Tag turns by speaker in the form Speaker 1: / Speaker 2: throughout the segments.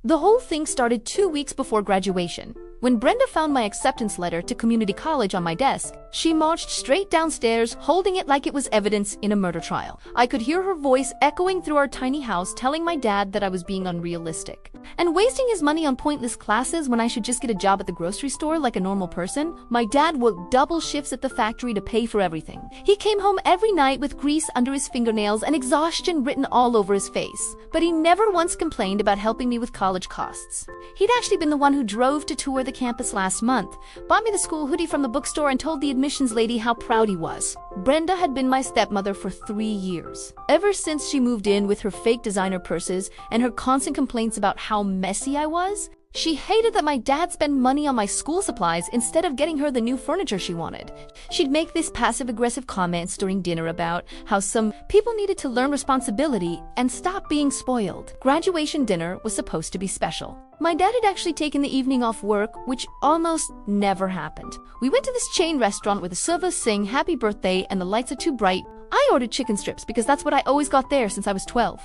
Speaker 1: The whole thing started 2 weeks before graduation. When Brenda found my acceptance letter to community college on my desk, she marched straight downstairs, holding it like it was evidence in a murder trial. I could hear her voice echoing through our tiny house, telling my dad that I was being unrealistic and wasting his money on pointless classes when I should just get a job at the grocery store like a normal person. My dad worked double shifts at the factory to pay for everything. He came home every night with grease under his fingernails and exhaustion written all over his face, but he never once complained about helping me with college costs. He'd actually been the one who drove to tour the campus last month, bought me the school hoodie from the bookstore, and told the admissions lady how proud he was. Brenda had been my stepmother for 3 years. Ever since she moved in with her fake designer purses and her constant complaints about how messy I was, she hated that my dad spent money on my school supplies instead of getting her the new furniture she wanted. She'd make these passive-aggressive comments during dinner about how some people needed to learn responsibility and stop being spoiled. Graduation dinner was supposed to be special. My dad had actually taken the evening off work, which almost never happened. We went to this chain restaurant where the servers sing happy birthday and the lights are too bright. I ordered chicken strips because that's what I always got there since I was 12.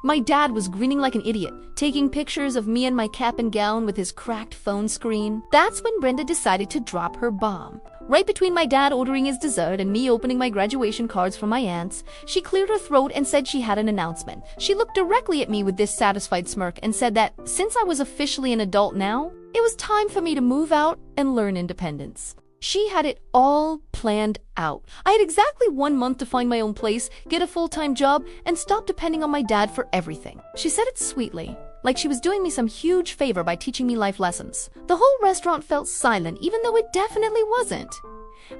Speaker 1: My dad was grinning like an idiot, taking pictures of me in my cap and gown with his cracked phone screen. That's when Brenda decided to drop her bomb. Right between my dad ordering his dessert and me opening my graduation cards from my aunts, she cleared her throat and said she had an announcement. She looked directly at me with this satisfied smirk and said that since I was officially an adult now, it was time for me to move out and learn independence. She had it all planned out. I had exactly 1 month to find my own place, get a full-time job, and stop depending on my dad for everything. She said it sweetly, like she was doing me some huge favor by teaching me life lessons. The whole restaurant felt silent, even though it definitely wasn't.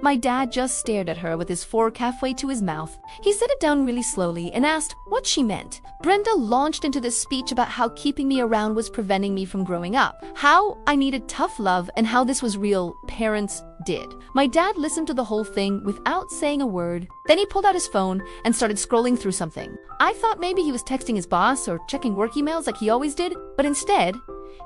Speaker 1: My dad just stared at her with his fork halfway to his mouth. He set it down really slowly and asked what she meant. Brenda launched into this speech about how keeping me around was preventing me from growing up, how I needed tough love, and how this was real parents did. My dad listened to the whole thing without saying a word. Then he pulled out his phone and started scrolling through something. I thought maybe he was texting his boss or checking work emails like he always did, but instead,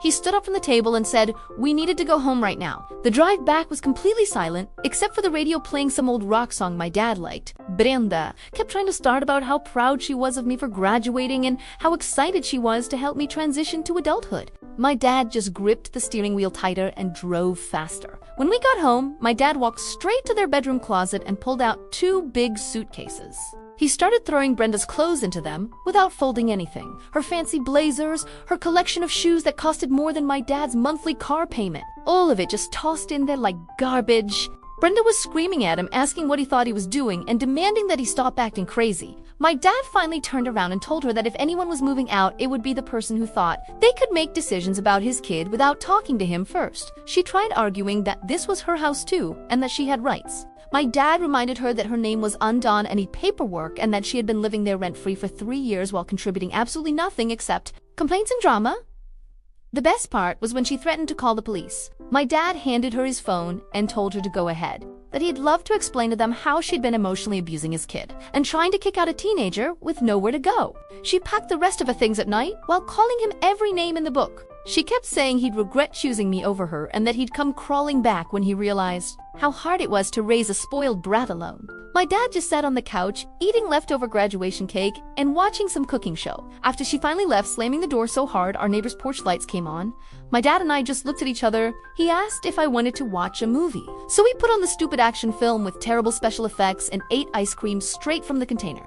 Speaker 1: he stood up from the table and said we needed to go home right now. The drive back was completely silent, except for the radio playing some old rock song my dad liked. Brenda kept trying to start about how proud she was of me for graduating and how excited she was to help me transition to adulthood. My dad just gripped the steering wheel tighter and drove faster. When we got home, my dad walked straight to their bedroom closet and pulled out 2 big suitcases. He started throwing Brenda's clothes into them without folding anything. Her fancy blazers, her collection of shoes that costed more than my dad's monthly car payment. All of it just tossed in there like garbage. Brenda was screaming at him, asking what he thought he was doing and demanding that he stop acting crazy. My dad finally turned around and told her that if anyone was moving out, it would be the person who thought they could make decisions about his kid without talking to him first. She tried arguing that this was her house too and that she had rights. My dad reminded her that her name was undone any paperwork and that she had been living there rent-free for 3 years while contributing absolutely nothing except complaints and drama. The best part was when she threatened to call the police. My dad handed her his phone and told her to go ahead, that he'd love to explain to them how she'd been emotionally abusing his kid and trying to kick out a teenager with nowhere to go. She packed the rest of her things at night while calling him every name in the book. She kept saying he'd regret choosing me over her and that he'd come crawling back when he realized how hard it was to raise a spoiled brat alone. My dad just sat on the couch, eating leftover graduation cake and watching some cooking show. After she finally left, slamming the door so hard our neighbor's porch lights came on, my dad and I just looked at each other. He asked if I wanted to watch a movie. So we put on the stupid action film with terrible special effects and ate ice cream straight from the container.